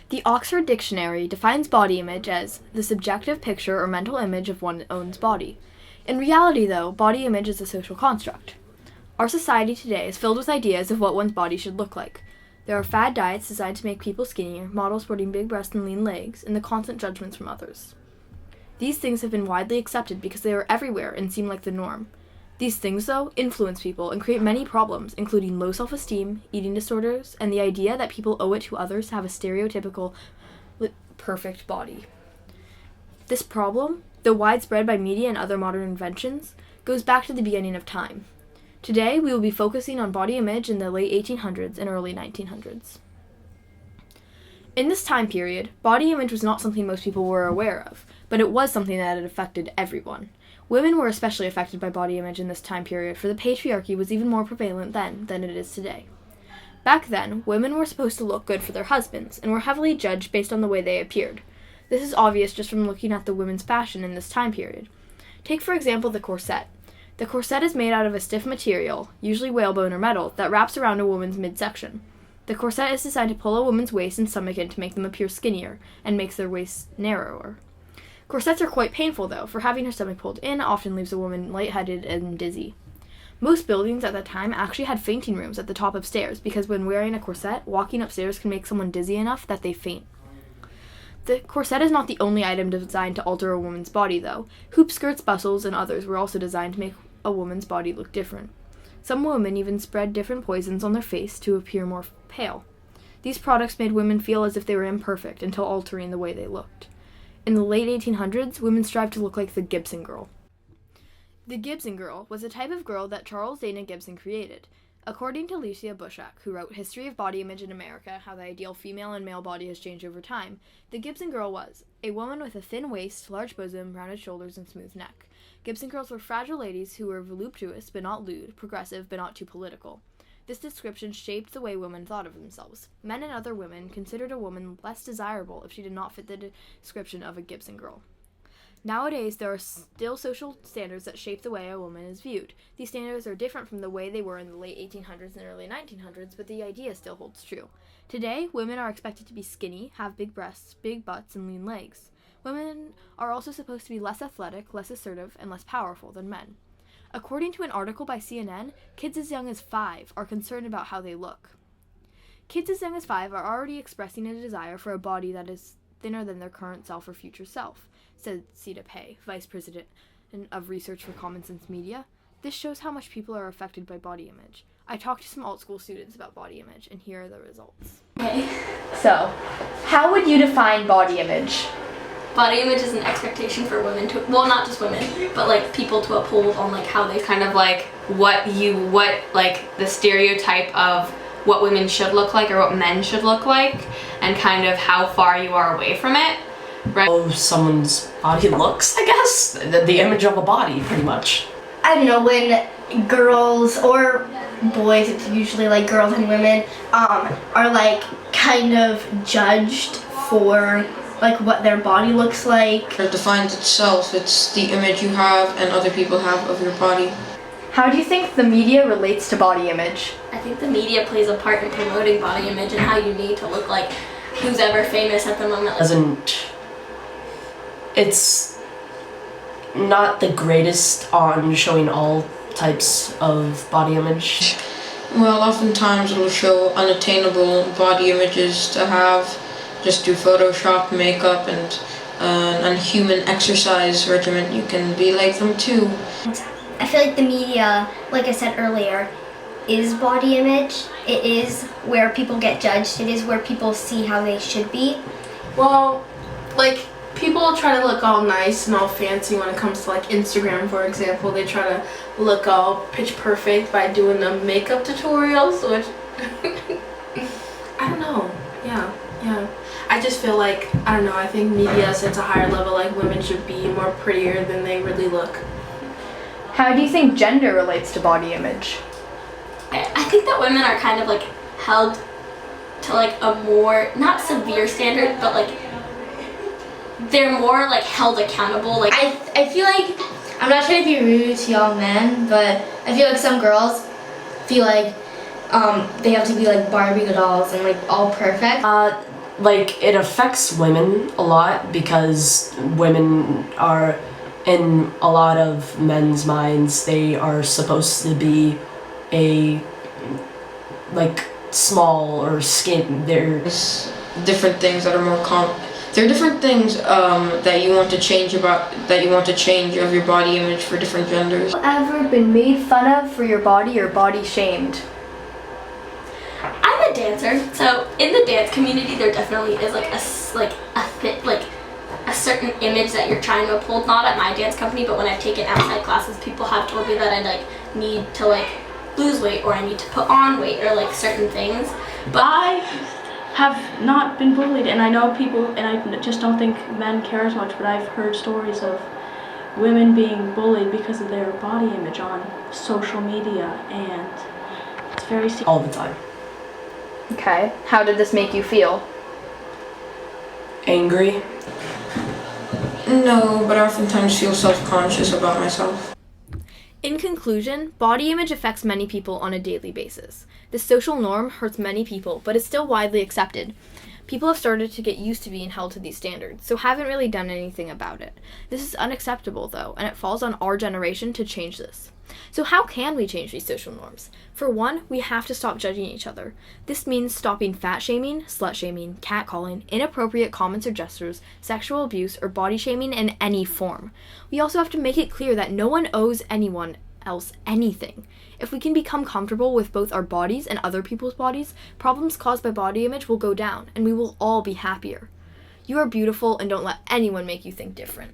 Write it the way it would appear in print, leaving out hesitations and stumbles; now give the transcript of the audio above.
The Oxford Dictionary defines body image as the subjective picture or mental image of one's own body. In reality, though, body image is a social construct. Our society today is filled with ideas of what one's body should look like. There are fad diets designed to make people skinnier, models sporting big breasts and lean legs, and the constant judgments from others. These things have been widely accepted because they are everywhere and seem like the norm. These things, though, influence people and create many problems, including low self-esteem, eating disorders, and the idea that people owe it to others to have a stereotypical, perfect body. This problem, though widespread by media and other modern inventions, goes back to the beginning of time. Today, we will be focusing on body image in the late 1800s and early 1900s. In this time period, body image was not something most people were aware of, but it was something that had affected everyone. Women were especially affected by body image in this time period, for the patriarchy was even more prevalent then than it is today. Back then, women were supposed to look good for their husbands, and were heavily judged based on the way they appeared. This is obvious just from looking at the women's fashion in this time period. Take, for example, the corset. The corset is made out of a stiff material, usually whalebone or metal, that wraps around a woman's midsection. The corset is designed to pull a woman's waist and stomach in to make them appear skinnier, and makes their waists narrower. Corsets are quite painful, though, for having her stomach pulled in often leaves a woman lightheaded and dizzy. Most buildings at that time actually had fainting rooms at the top of stairs, because when wearing a corset, walking upstairs can make someone dizzy enough that they faint. The corset is not the only item designed to alter a woman's body, though. Hoop skirts, bustles, and others were also designed to make a woman's body look different. Some women even spread different poisons on their face to appear more pale. These products made women feel as if they were imperfect until altering the way they looked. In the late 1800s, women strived to look like the Gibson girl. The Gibson girl was a type of girl that Charles Dana Gibson created. According to Lucia Bushak, who wrote History of Body Image in America, How the Ideal Female and Male Body Has Changed Over Time, the Gibson girl was a woman with a thin waist, large bosom, rounded shoulders, and smooth neck. Gibson girls were fragile ladies who were voluptuous but not lewd, progressive but not too political. This description shaped the way women thought of themselves. Men and other women considered a woman less desirable if she did not fit the description of a Gibson girl. Nowadays, there are still social standards that shape the way a woman is viewed. These standards are different from the way they were in the late 1800s and early 1900s, but the idea still holds true. Today, women are expected to be skinny, have big breasts, big butts, and lean legs. Women are also supposed to be less athletic, less assertive, and less powerful than men. According to an article by CNN, kids as young as 5 are concerned about how they look. Kids as young as 5 are already expressing a desire for a body that is thinner than their current self or future self, said Sita Pei, Vice President of Research for Common Sense Media. This shows how much people are affected by body image. I talked to some alt school students about body image, and here are the results. Okay. So, how would you define body image? Body image is an expectation for women to, well, not just women, but like people to uphold on like how they kind of like what the stereotype of what women should look like or what men should look like, and kind of how far you are away from it. Right? How someone's body looks, I guess. The image of a body, pretty much. I don't know, when girls or boys, it's usually like girls and women, are like kind of judged for like what their body looks like. It defines itself. It's the image you have and other people have of your body. How do you think the media relates to body image? I think the media plays a part in promoting body image and how you need to look like who's ever famous at the moment. It's not the greatest on showing all types of body image. Well, oftentimes it'll show unattainable body images to have just through Photoshop, makeup, and an unhuman exercise regimen. You can be like them too. I feel like the media, like I said earlier, is body image. It is where people get judged. It is where people see how they should be. Well, like, people try to look all nice and all fancy when it comes to like Instagram, for example. They try to look all pitch perfect by doing the makeup tutorials, which I don't know. Yeah. I just feel like, I don't know, I think media sets a higher level, like women should be more prettier than they really look. How do you think gender relates to body image? I think that women are kind of like held to like a more, not severe standard, but like they're more like held accountable. Like I feel like, I'm not trying to be rude to y'all men, but I feel like some girls feel like they have to be like Barbie dolls and like all perfect. like, it affects women a lot because women are, in a lot of men's minds, they are supposed to be a, like, small or skin. There's different things that are more there are different things that you want to change of your body image for different genders. Ever been made fun of for your body or body shamed? I'm a dancer, so in the dance community, there definitely is like a certain image that you're trying to uphold. Not at my dance company, but when I've taken outside classes, people have told me that I like need to like lose weight or I need to put on weight or like certain things. But I have not been bullied, and I know people, and I just don't think men care as much, but I've heard stories of women being bullied because of their body image on social media, and it's very serious. All the time. Okay. How did this make you feel? Angry. No, but I oftentimes feel self-conscious about myself. In conclusion, body image affects many people on a daily basis. This social norm hurts many people, but is still widely accepted. People have started to get used to being held to these standards, so haven't really done anything about it. This is unacceptable, though, and it falls on our generation to change this. So how can we change these social norms? For one, we have to stop judging each other. This means stopping fat shaming, slut shaming, catcalling, inappropriate comments or gestures, sexual abuse, or body shaming in any form. We also have to make it clear that no one owes anyone else anything. If we can become comfortable with both our bodies and other people's bodies, problems caused by body image will go down, and we will all be happier. You are beautiful, and don't let anyone make you think different.